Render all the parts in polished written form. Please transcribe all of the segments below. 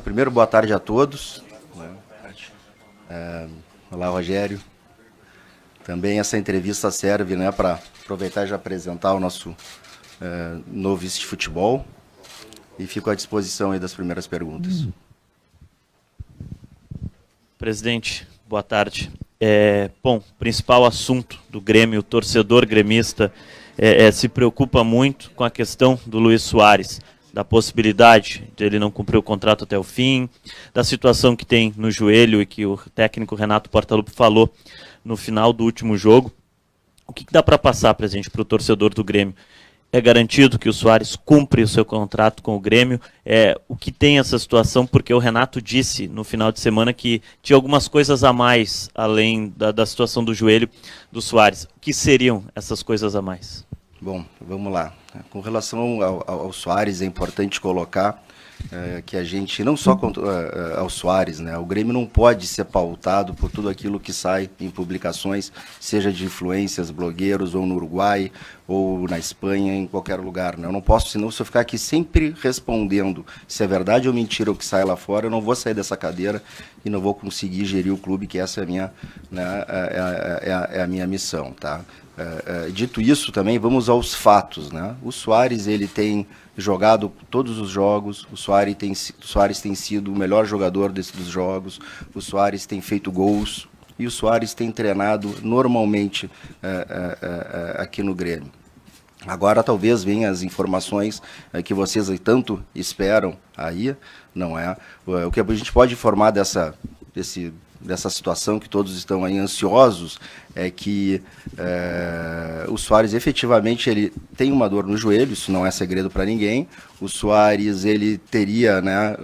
Primeiro, boa tarde a todos. Olá, Rogério. Também essa entrevista serve, né, para aproveitar e já apresentar o nosso novo vice de futebol. E fico à disposição aí das primeiras perguntas. Presidente, boa tarde. Bom, o principal assunto do Grêmio, o torcedor gremista, se preocupa muito com a questão do Luís Soares, da possibilidade de ele não cumprir o contrato até o fim, da situação que tem no joelho e que o técnico Renato Portaluppi falou no final do último jogo. O que dá para passar, presidente, para o torcedor do Grêmio? É garantido que o Soares cumpre o seu contrato com o Grêmio? O que tem essa situação? Porque o Renato disse no final de semana que tinha algumas coisas a mais, além da situação do joelho do Soares. O que seriam essas coisas a mais? Bom, vamos lá. Com relação ao Soares, é importante colocar que a gente, não só ao Soares, né, o Grêmio não pode ser pautado por tudo aquilo que sai em publicações, seja de influências, blogueiros, ou no Uruguai, ou na Espanha, em qualquer lugar. Né? Eu não posso, senão, se eu ficar aqui sempre respondendo se é verdade ou mentira o que sai lá fora, eu não vou sair dessa cadeira e não vou conseguir gerir o clube, que essa é a minha, né, a minha missão, tá? Dito isso, também vamos aos fatos, né? O Soares, ele tem jogado todos os jogos, o Soares tem sido o melhor jogador dos jogos, o Soares tem feito gols e o Soares tem treinado normalmente aqui no Grêmio. Agora talvez venham as informações que vocês tanto esperam aí, não é? O que a gente pode informar dessa situação que todos estão aí ansiosos é que o Soares efetivamente ele tem uma dor no joelho, isso não é segredo para ninguém. O Soares ele teria, né,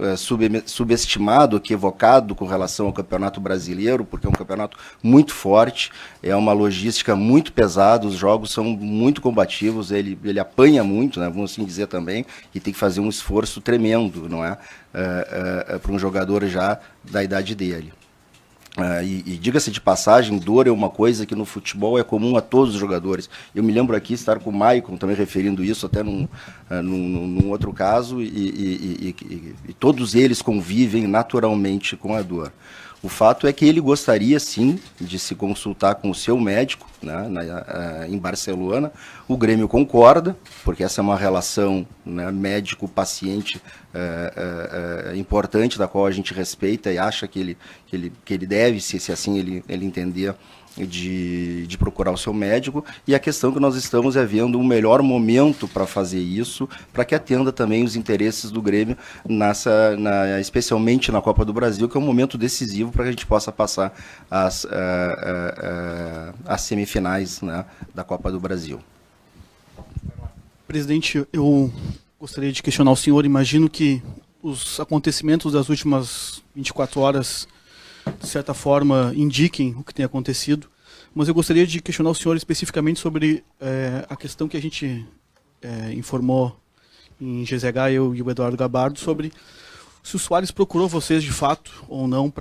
subestimado, equivocado com relação ao Campeonato Brasileiro, porque é um campeonato muito forte, é uma logística muito pesada, os jogos são muito combativos, ele apanha muito, né, vamos assim dizer também, e tem que fazer um esforço tremendo, não é, para um jogador já da idade dele. E diga-se de passagem, dor é uma coisa que no futebol é comum a todos os jogadores. Eu me lembro aqui estar com o Maicon também referindo isso até num outro caso, e todos eles convivem naturalmente com a dor. O fato é que ele gostaria, sim, de se consultar com o seu médico, né, em Barcelona. O Grêmio concorda, porque essa é uma relação, né, médico-paciente importante, da qual a gente respeita e acha que ele deve, se assim ele entender, de procurar o seu médico. E a questão que nós estamos vendo um melhor momento para fazer isso, para que atenda também os interesses do Grêmio, especialmente na Copa do Brasil, que é um momento decisivo para que a gente possa passar as semifinais, né, da Copa do Brasil. Presidente, eu gostaria de questionar o senhor. Imagino que os acontecimentos das últimas 24 horas, de certa forma, indiquem o que tem acontecido, mas eu gostaria de questionar o senhor especificamente sobre a questão que a gente informou em GZH, eu e o Eduardo Gabardo, sobre se o Soares procurou vocês de fato ou não,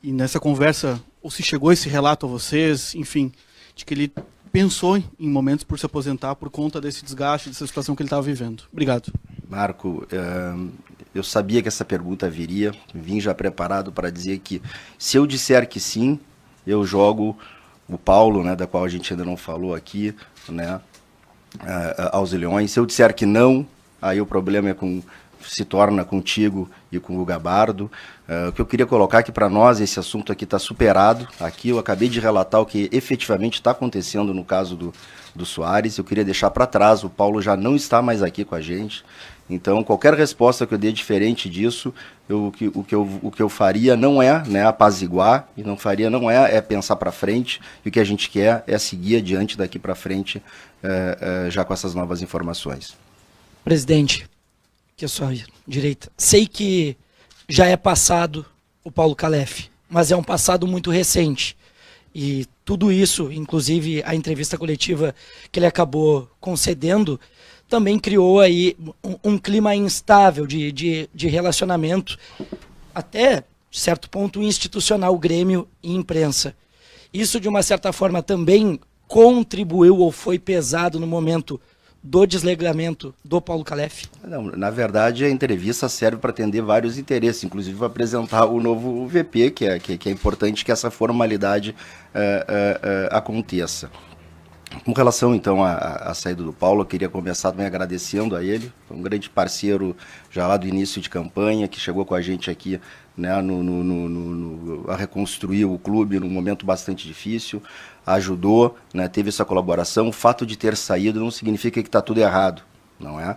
e nessa conversa, ou se chegou esse relato a vocês, enfim, de que ele pensou em momentos por se aposentar por conta desse desgaste, dessa situação que ele estava vivendo. Obrigado. Marco, eu sabia que essa pergunta viria, vim já preparado para dizer que, se eu disser que sim, eu jogo o Paulo, né, da qual a gente ainda não falou aqui, né, aos Leões. Se eu disser que não, aí o problema se torna contigo e com o Gabardo. O que eu queria colocar aqui para nós, esse assunto aqui está superado. Aqui eu acabei de relatar o que efetivamente está acontecendo no caso do Soares. Eu queria deixar para trás, o Paulo já não está mais aqui com a gente. Então, qualquer resposta que eu dê diferente disso, o que eu faria não é, né, apaziguar, e não é pensar para frente, e o que a gente quer é seguir adiante daqui para frente, já com essas novas informações. Presidente, que é a sua direita, sei que já é passado o Paulo Calef, mas é um passado muito recente. E tudo isso, inclusive a entrevista coletiva que ele acabou concedendo, também criou aí um clima instável de relacionamento, até, de certo ponto, institucional, Grêmio e imprensa. Isso, de uma certa forma, também contribuiu ou foi pesado no momento do desligamento do Paulo Calef? Não, na verdade, a entrevista serve para atender vários interesses, inclusive para apresentar o novo VP, que é importante que essa formalidade aconteça. Com relação, então, à saída do Paulo, eu queria começar também agradecendo a ele, foi um grande parceiro já lá do início de campanha, que chegou com a gente aqui, né, a reconstruir o clube num momento bastante difícil, ajudou, né, teve essa colaboração. O fato de ter saído não significa que está tudo errado, não é?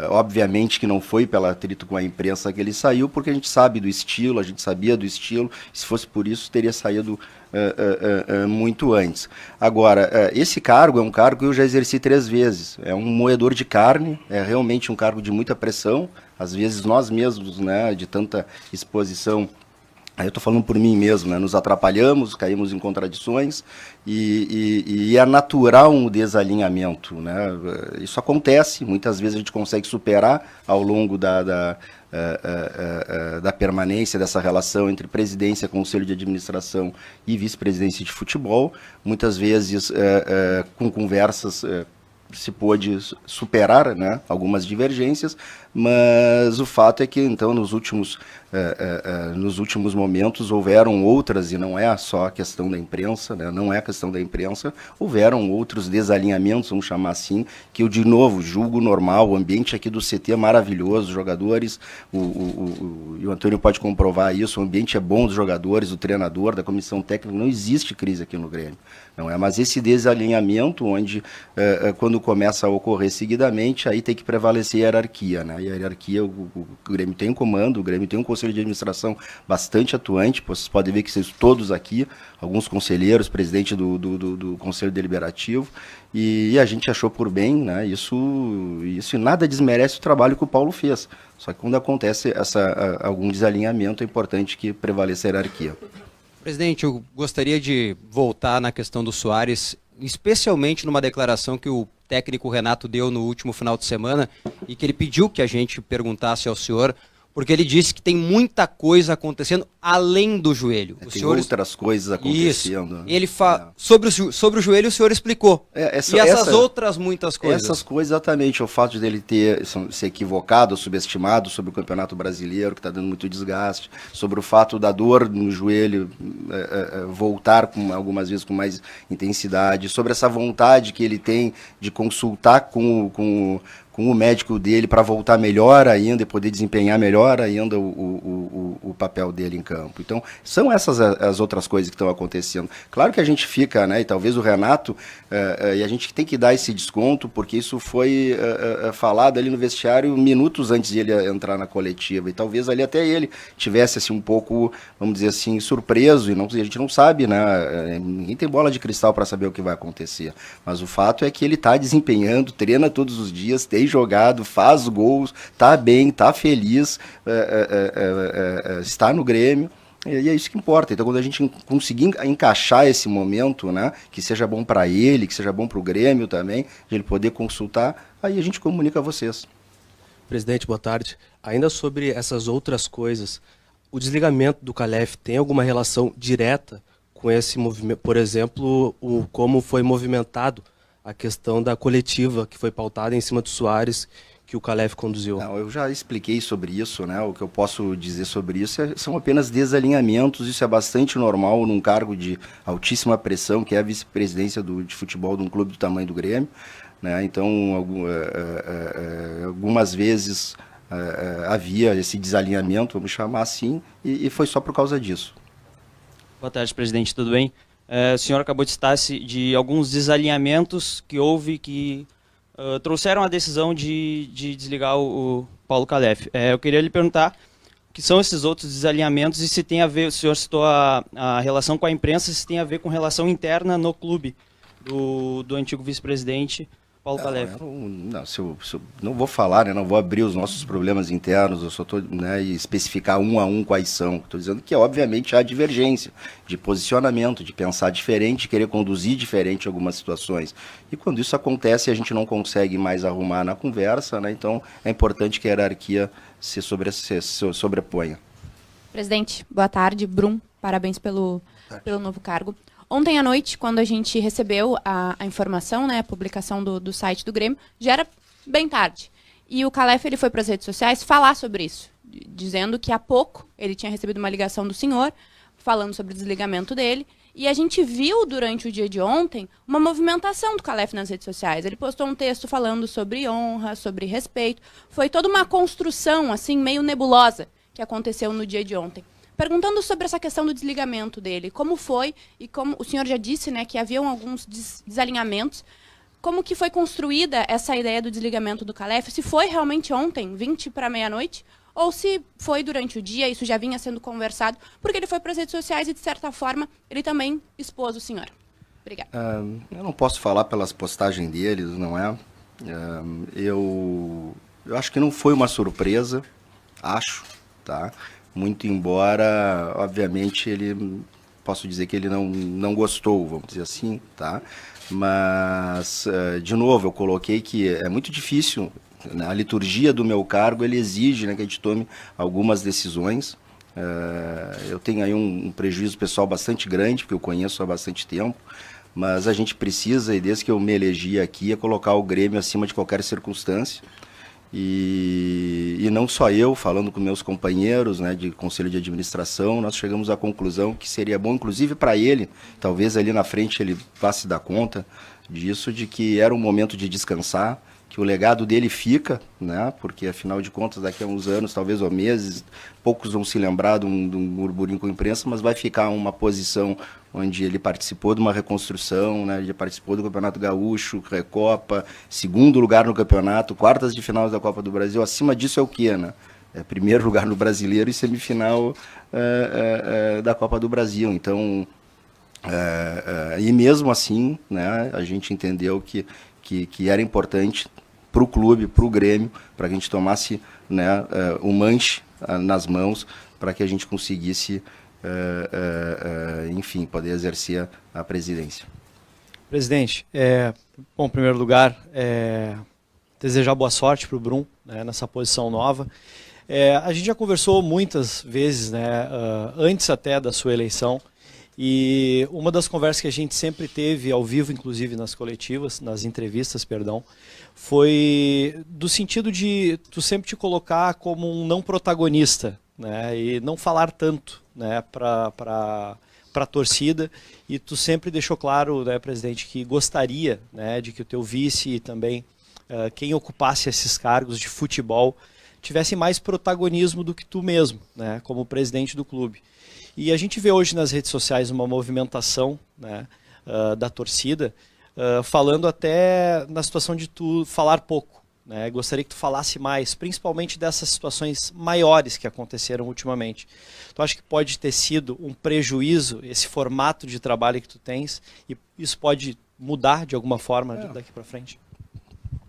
Obviamente que não foi pelo atrito com a imprensa que ele saiu, porque a gente sabe do estilo, a gente sabia do estilo, se fosse por isso teria saído muito antes. Agora, esse cargo é um cargo que eu já exerci 3 vezes, é um moedor de carne, é realmente um cargo de muita pressão, às vezes nós mesmos, né, de tanta exposição. Aí eu estou falando por mim mesmo, né? Nos atrapalhamos, caímos em contradições e é natural um desalinhamento, né? Isso acontece, muitas vezes a gente consegue superar ao longo da permanência dessa relação entre presidência, conselho de administração e vice-presidência de futebol, muitas vezes com conversas se pôde superar, né, algumas divergências, mas o fato é que, então, nos últimos momentos houveram outras, e não é só a questão da imprensa, né, não é a questão da imprensa, houveram outros desalinhamentos, vamos chamar assim, que eu, de novo, julgo normal. O ambiente aqui do CT é maravilhoso, os jogadores, e o Antônio pode comprovar isso, o ambiente é bom dos jogadores, do treinador, da comissão técnica, não existe crise aqui no Grêmio, não é? Mas esse desalinhamento, onde, quando começa a ocorrer seguidamente, aí tem que prevalecer a hierarquia, né? E a hierarquia, o Grêmio tem um comando, o Grêmio tem um conselho de administração bastante atuante, vocês podem ver que vocês todos aqui, alguns conselheiros, presidente do Conselho Deliberativo, e a gente achou por bem, né? Isso nada desmerece o trabalho que o Paulo fez, só que quando acontece algum desalinhamento, é importante que prevaleça a hierarquia. Presidente, eu gostaria de voltar na questão do Soares, especialmente numa declaração que o técnico Renato deu no último final de semana e que ele pediu que a gente perguntasse ao senhor, porque ele disse que tem muita coisa acontecendo além do joelho. Tem outras coisas acontecendo. Isso. Ele sobre o joelho o senhor explicou. E essas outras muitas coisas. Essas coisas, exatamente. O fato dele ter se equivocado, subestimado sobre o Campeonato Brasileiro, que está dando muito desgaste, sobre o fato da dor no joelho voltar algumas vezes com mais intensidade, sobre essa vontade que ele tem de consultar com o médico dele para voltar melhor ainda e poder desempenhar melhor ainda o papel dele em campo. Então, são essas as outras coisas que estão acontecendo. Claro que a gente fica, né, e talvez o Renato, e a gente tem que dar esse desconto, porque isso foi falado ali no vestiário minutos antes de ele entrar na coletiva, e talvez ali até ele tivesse assim, um pouco, vamos dizer assim, surpreso, e a gente não sabe, né, ninguém tem bola de cristal para saber o que vai acontecer, mas o fato é que ele está desempenhando, treina todos os dias, tem jogado, faz gols, tá bem, tá feliz, está no Grêmio, e é isso que importa. Então, quando a gente conseguir encaixar esse momento, né, que seja bom para ele, que seja bom para o Grêmio também, de ele poder consultar, aí a gente comunica a vocês. Presidente, boa tarde. Ainda sobre essas outras coisas, o desligamento do Calef tem alguma relação direta com esse movimento? Por exemplo, como foi movimentado a questão da coletiva que foi pautada em cima do Soares, que o Calef conduziu? Não, eu já expliquei sobre isso, né? O que eu posso dizer sobre isso são apenas desalinhamentos. Isso é bastante normal num cargo de altíssima pressão, que é a vice-presidência de futebol de um clube do tamanho do Grêmio, né? Então, algumas vezes havia esse desalinhamento, vamos chamar assim, e foi só por causa disso. Boa tarde, presidente, tudo bem? O senhor acabou de citar de alguns desalinhamentos que houve que trouxeram a decisão de desligar o Paulo Calef. Eu queria lhe perguntar o que são esses outros desalinhamentos e se tem a ver, o senhor citou a relação com a imprensa, se tem a ver com relação interna no clube do antigo vice-presidente Paulo Calef. Não vou falar, né, não vou abrir os nossos problemas internos, eu só estou, né, especificar um a um quais são. Estou dizendo que, obviamente, há divergência de posicionamento, de pensar diferente, querer conduzir diferente algumas situações. E quando isso acontece, a gente não consegue mais arrumar na conversa, né, então é importante que a hierarquia se sobreponha. Presidente, boa tarde. Brum, parabéns pelo novo cargo. Ontem à noite, quando a gente recebeu a informação, né, a publicação do site do Grêmio, já era bem tarde. E o Calef ele foi para as redes sociais falar sobre isso, dizendo que há pouco ele tinha recebido uma ligação do senhor, falando sobre o desligamento dele. E a gente viu durante o dia de ontem uma movimentação do Calef nas redes sociais. Ele postou um texto falando sobre honra, sobre respeito. Foi toda uma construção, assim, meio nebulosa que aconteceu no dia de ontem. Perguntando sobre essa questão do desligamento dele, como foi, e como o senhor já disse, né, que haviam alguns desalinhamentos, como que foi construída essa ideia do desligamento do Calef, se foi realmente ontem, 20 para meia-noite, ou se foi durante o dia, isso já vinha sendo conversado, porque ele foi para as redes sociais e, de certa forma, ele também expôs o senhor. Obrigada. Eu não posso falar pelas postagens deles, não é? Eu acho que não foi uma surpresa, acho, tá? Muito embora, obviamente, posso dizer que ele não gostou, vamos dizer assim, tá? Mas, de novo, eu coloquei que é muito difícil, né? A liturgia do meu cargo, ele exige, né, que a gente tome algumas decisões. Eu tenho aí um prejuízo pessoal bastante grande, porque eu conheço há bastante tempo, mas a gente precisa, e desde que eu me elegi aqui, é colocar o Grêmio acima de qualquer circunstância. E não só eu, falando com meus companheiros, né, de conselho de administração, nós chegamos à conclusão que seria bom, inclusive para ele, talvez ali na frente ele vá se dar conta disso, de que era um momento de descansar, que o legado dele fica, né, porque afinal de contas daqui a uns anos, talvez ou meses, poucos vão se lembrar de um burburinho com a imprensa, mas vai ficar uma posição onde ele participou de uma reconstrução, né, ele participou do Campeonato Gaúcho, Recopa, segundo lugar no campeonato, quartas de final da Copa do Brasil. Acima disso é o quê, né? É primeiro lugar no Brasileiro e semifinal da Copa do Brasil. Então, e mesmo assim, né, a gente entendeu que era importante para o clube, para o Grêmio, para que a gente tomasse, né, o manche nas mãos, para que a gente conseguisse, enfim, poder exercer a presidência. Presidente, bom, em primeiro lugar, desejar boa sorte para o Brum, né, nessa posição nova. A gente já conversou muitas vezes, né, antes até da sua eleição, e uma das conversas que a gente sempre teve ao vivo, inclusive nas coletivas, nas entrevistas, perdão, foi do sentido de tu sempre te colocar como um não protagonista, né, e não falar tanto, né, para a torcida, e tu sempre deixou claro, né, presidente, que gostaria, né, de que o teu vice e também quem ocupasse esses cargos de futebol tivesse mais protagonismo do que tu mesmo, né, como presidente do clube. E a gente vê hoje nas redes sociais uma movimentação, né, da torcida, falando até na situação de tu falar pouco, né? Gostaria que tu falasse mais, principalmente dessas situações maiores que aconteceram ultimamente. Tu acha que pode ter sido um prejuízo esse formato de trabalho que tu tens, e isso pode mudar de alguma forma daqui para frente?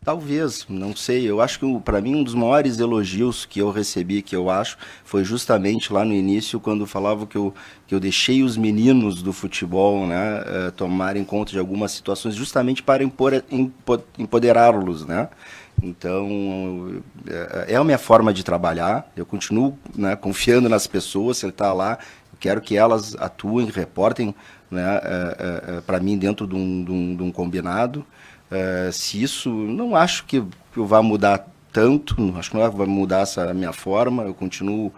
Talvez, não sei. Eu acho que, para mim, um dos maiores elogios que eu recebi, que eu acho, foi justamente lá no início, quando falava que eu deixei os meninos do futebol, né, tomarem conta de algumas situações, justamente para empoderá-los, né? Então, é a minha forma de trabalhar. Eu continuo, né, confiando nas pessoas. Se ele está lá, eu quero que elas atuem, reportem, né, para mim dentro de um combinado. Se isso, não acho que vai mudar tanto, acho que não vai mudar essa minha forma. Eu continuo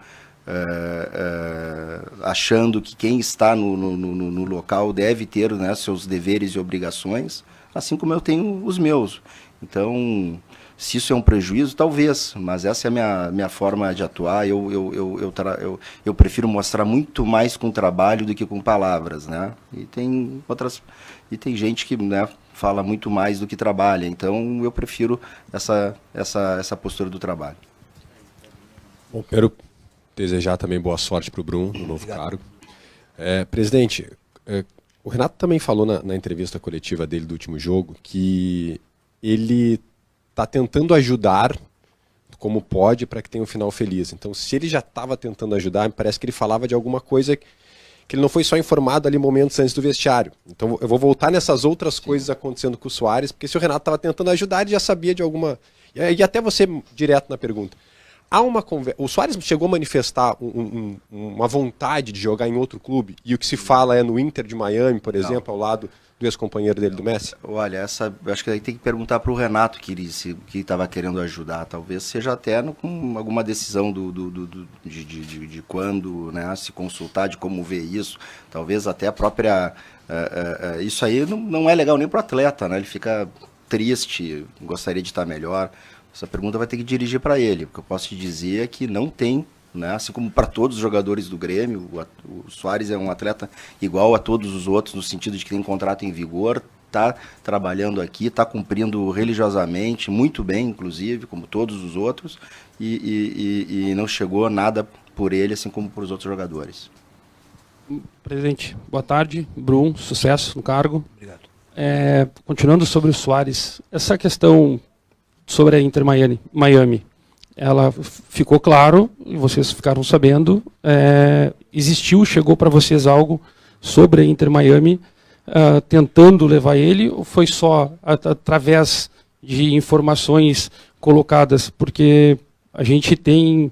achando que quem está no local deve ter, né, seus deveres e obrigações, assim como eu tenho os meus. Então, se isso é um prejuízo, talvez, mas essa é a minha forma de atuar. Eu prefiro mostrar muito mais com trabalho do que com palavras, né? E tem gente que, né, fala muito mais do que trabalha, então eu prefiro essa postura do trabalho. Bom, quero desejar também boa sorte para o Brum, no novo cargo. Presidente, o Renato também falou na entrevista coletiva dele do último jogo que ele está tentando ajudar como pode para que tenha um final feliz. Então, se ele já estava tentando ajudar, parece que ele falava de alguma coisa que ele não foi só informado ali momentos antes do vestiário. Então, eu vou voltar nessas outras coisas acontecendo com o Soares, porque se o Renato estava tentando ajudar, ele já sabia de alguma... E até você, direto na pergunta. há uma conversa. O Soares chegou a manifestar uma vontade de jogar em outro clube, e o que se fala é no Inter de Miami, por exemplo, ao lado do ex-companheiro dele, do Messi? Olha, eu acho que aí tem que perguntar para o Renato que estava querendo ajudar. Talvez seja até com alguma decisão de quando, né, se consultar, de como ver isso. Talvez até a própria... isso aí não é legal nem para o atleta, né? Ele fica triste, gostaria de estar melhor. Essa pergunta vai ter que dirigir para ele. O que eu posso te dizer é que não tem, né, assim como para todos os jogadores do Grêmio, o Soares é um atleta igual a todos os outros, no sentido de que tem um contrato em vigor, está trabalhando aqui, está cumprindo religiosamente, muito bem, inclusive, como todos os outros, e não chegou nada por ele, assim como por os outros jogadores. Presidente, boa tarde. Brum, sucesso no cargo. Obrigado. Continuando sobre o Soares, essa questão sobre a Inter Miami, ela ficou claro, e vocês ficaram sabendo, chegou para vocês algo sobre a Inter Miami, tentando levar ele, ou foi só através de informações colocadas? Porque a gente tem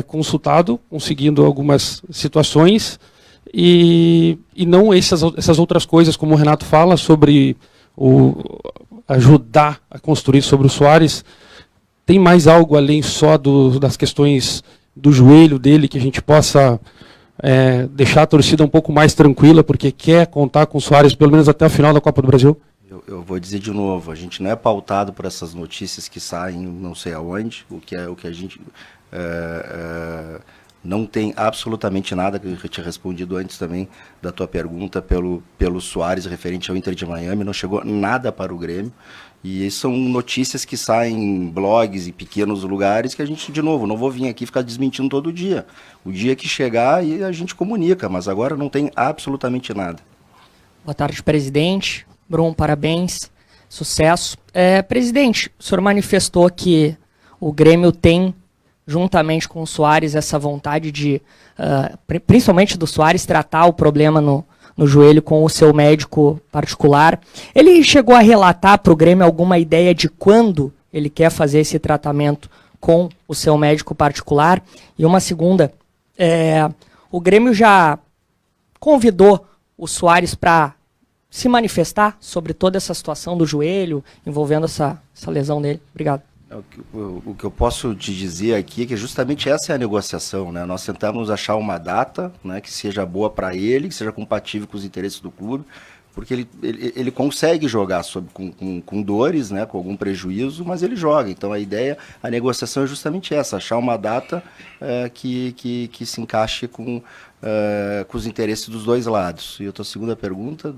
consultado, conseguindo algumas situações, e não essas outras coisas, como o Renato fala, sobre ajudar a construir sobre o Soares. Tem mais algo além só das questões do joelho dele, que a gente possa deixar a torcida um pouco mais tranquila, porque quer contar com o Soares pelo menos até a final da Copa do Brasil? Eu vou dizer de novo, a gente não é pautado por essas notícias que saem não sei aonde, o que a gente... não tem absolutamente nada, que eu tinha respondido antes também da tua pergunta pelo Soares referente ao Inter de Miami, não chegou nada para o Grêmio, e são notícias que saem em blogs e pequenos lugares que a gente, de novo, não vou vir aqui ficar desmentindo todo dia. O dia que chegar aí a gente comunica, mas agora não tem absolutamente nada. Boa tarde, presidente. Brum, parabéns, sucesso. Presidente, o senhor manifestou que o Grêmio tem, juntamente com o Soares, essa vontade de, principalmente do Soares, tratar o problema no joelho com o seu médico particular. Ele chegou a relatar para o Grêmio alguma ideia de quando ele quer fazer esse tratamento com o seu médico particular? E uma segunda, o Grêmio já convidou o Soares para se manifestar sobre toda essa situação do joelho, envolvendo essa lesão dele? Obrigado. O que eu posso te dizer aqui é que justamente essa é a negociação, né? Nós tentamos achar uma data, né, que seja boa para ele, que seja compatível com os interesses do clube, porque ele consegue jogar com dores, né, com algum prejuízo, mas ele joga. Então a negociação é justamente essa, achar uma data que se encaixe com os interesses dos dois lados. E a tua segunda pergunta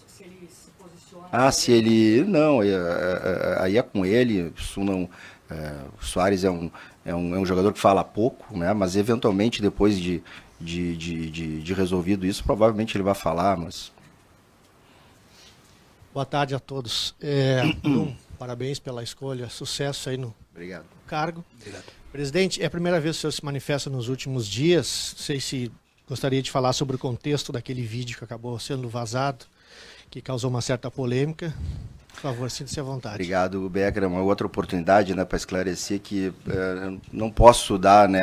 se ele se posiciona... se ele... Não, aí é com ele, isso não... o Soares é um jogador que fala pouco, né, mas eventualmente depois de resolvido isso, provavelmente ele vai falar, mas... Boa tarde a todos. Parabéns pela escolha, sucesso aí no cargo. Obrigado. Presidente, é a primeira vez que o senhor se manifesta nos últimos dias. Não sei se gostaria de falar sobre o contexto daquele vídeo que acabou sendo vazado, que causou uma certa polêmica. Por favor, sinta-se à vontade. Obrigado, Becker. É uma outra oportunidade, né, para esclarecer que não posso dar, né,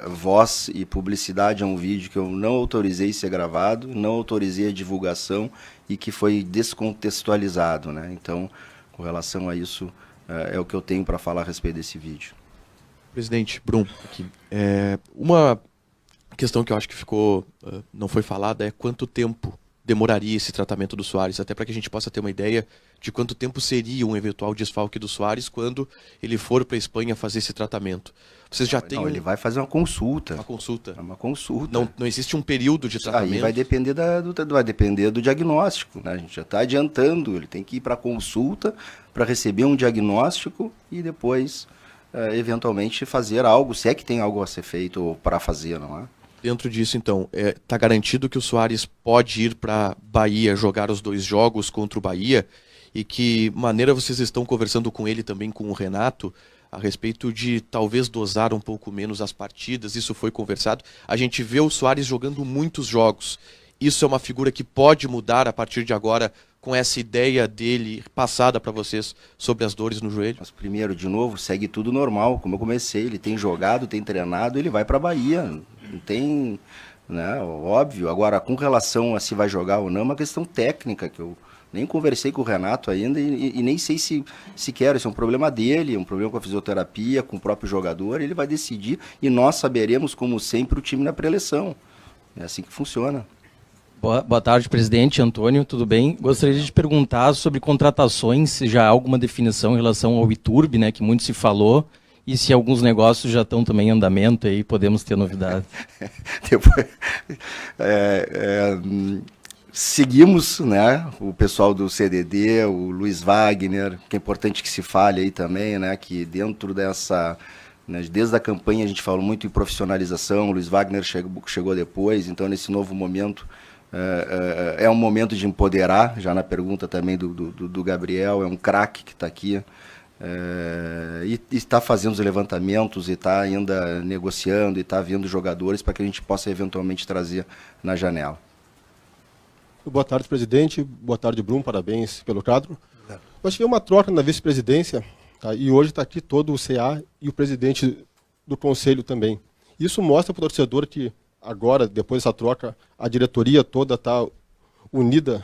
voz e publicidade a um vídeo que eu não autorizei ser gravado, não autorizei a divulgação e que foi descontextualizado, né? Então, com relação a isso, é o que eu tenho para falar a respeito desse vídeo. Presidente Brum, aqui. Uma questão que eu acho que não foi falada é quanto tempo demoraria esse tratamento do Soares, até para que a gente possa ter uma ideia de quanto tempo seria um eventual desfalque do Soares quando ele for para a Espanha fazer esse tratamento. Vocês já têm... ele vai fazer uma consulta. Uma consulta. Uma consulta. Não existe um período de tratamento? Aí vai depender do diagnóstico, né? A gente já está adiantando, ele tem que ir para a consulta para receber um diagnóstico e depois, eventualmente, fazer algo, se é que tem algo a ser feito ou para fazer, não é? Dentro disso, então, está garantido que o Soares pode ir para Bahia jogar os 2 jogos contra o Bahia? E que maneira vocês estão conversando com ele também, com o Renato, a respeito de talvez dosar um pouco menos as partidas? Isso foi conversado. A gente vê o Soares jogando muitos jogos. Isso é uma figura que pode mudar a partir de agora com essa ideia dele passada para vocês sobre as dores no joelho? Mas primeiro, de novo, segue tudo normal, como eu comecei, ele tem jogado, tem treinado, ele vai para a Bahia, não tem, né, óbvio. Agora, com relação a se vai jogar ou não, é uma questão técnica, que eu nem conversei com o Renato ainda e nem sei se quero, isso é um problema dele, é um problema com a fisioterapia, com o próprio jogador, ele vai decidir e nós saberemos, como sempre, o time na pré-eleição. É assim que funciona. Boa tarde, presidente. Antônio, tudo bem? Gostaria de te perguntar sobre contratações, se já há alguma definição em relação ao Iturbe, né, que muito se falou, e se alguns negócios já estão também em andamento aí, podemos ter novidades. Depois, seguimos, né, o pessoal do CDD, o Luiz Wagner, que é importante que se fale aí também, né, que dentro dessa... Desde a campanha a gente falou muito em profissionalização, o Luiz Wagner chegou depois, então nesse novo momento é um momento de empoderar, já na pergunta também do Gabriel, é um craque que está aqui e está fazendo os levantamentos e está ainda negociando e está vendo jogadores para que a gente possa eventualmente trazer na janela. Boa tarde, presidente. Boa tarde, Bruno. Parabéns pelo quadro. Nós tivemos uma troca na vice-presidência. Tá? E hoje está aqui todo o CA e o presidente do conselho também. Isso mostra para o torcedor que agora, depois dessa troca, a diretoria toda está unida.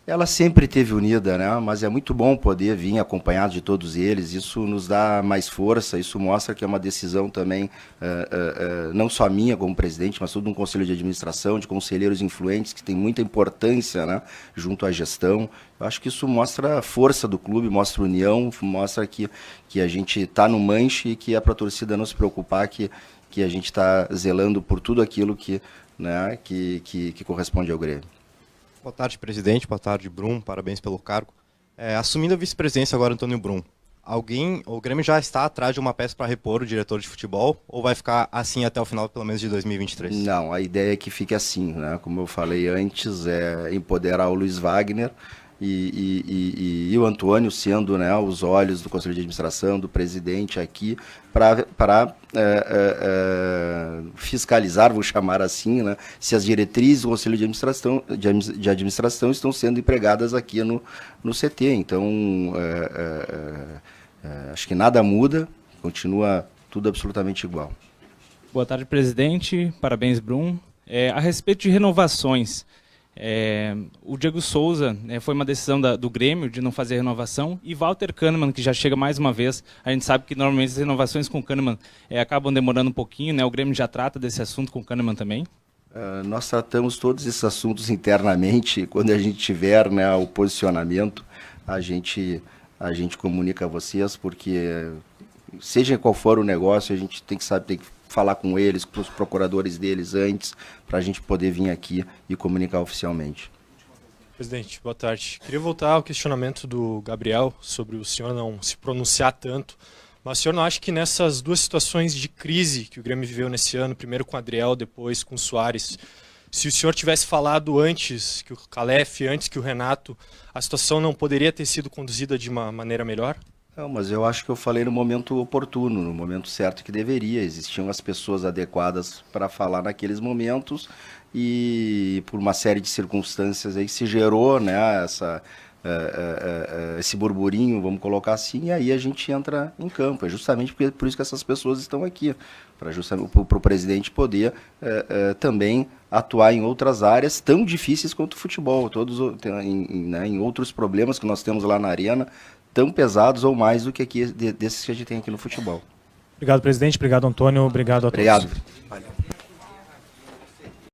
Ela sempre esteve unida, né? Mas é muito bom poder vir acompanhado de todos eles. Isso nos dá mais força, isso mostra que é uma decisão também, não só minha como presidente, mas todo um conselho de administração, de conselheiros influentes, que tem muita importância, né, junto à gestão. Eu acho que isso mostra a força do clube, mostra a união, mostra que a gente está no manche e que é para a torcida não se preocupar, que a gente está zelando por tudo aquilo que corresponde ao Grêmio. Boa tarde, presidente. Boa tarde, Brum. Parabéns pelo cargo. Assumindo a vice-presidência agora, Antônio Brum, o Grêmio já está atrás de uma peça para repor o diretor de futebol ou vai ficar assim até o final, pelo menos, de 2023? Não, a ideia é que fique assim, né? Como eu falei antes, é empoderar o Luiz Wagner e o Antônio sendo, né, os olhos do Conselho de Administração, do presidente aqui, para fiscalizar, vou chamar assim, né, se as diretrizes do Conselho de Administração estão sendo empregadas aqui no CT. Então, acho que nada muda, continua tudo absolutamente igual. Boa tarde, presidente. Parabéns, Brum. A respeito de renovações, o Diego Souza, foi uma decisão do Grêmio de não fazer renovação, e Walter Kahneman, que já chega mais uma vez. A gente sabe que normalmente as renovações com o Kahneman acabam demorando um pouquinho, né? O Grêmio já trata desse assunto com o Kahneman também? Nós tratamos todos esses assuntos internamente. Quando a gente tiver, né, o posicionamento, a gente comunica a vocês, porque seja qual for o negócio, a gente tem que falar com eles, com os procuradores deles antes, para a gente poder vir aqui e comunicar oficialmente. Presidente, boa tarde. Queria voltar ao questionamento do Gabriel sobre o senhor não se pronunciar tanto, mas o senhor não acha que nessas duas situações de crise que o Grêmio viveu nesse ano, primeiro com o Adriel, depois com o Soares, se o senhor tivesse falado antes que o Calef, antes que o Renato, a situação não poderia ter sido conduzida de uma maneira melhor? Não, mas eu acho que eu falei no momento oportuno, no momento certo que deveria. Existiam as pessoas adequadas para falar naqueles momentos e por uma série de circunstâncias aí se gerou, né, esse burburinho, vamos colocar assim, e aí a gente entra em campo. É justamente por isso que essas pessoas estão aqui, para o presidente poder também atuar em outras áreas tão difíceis quanto o futebol, em outros problemas que nós temos lá na Arena, tão pesados ou mais do que desses que a gente tem aqui no futebol. Obrigado, presidente. Obrigado, Antônio. Obrigado a todos. Obrigado. Valeu.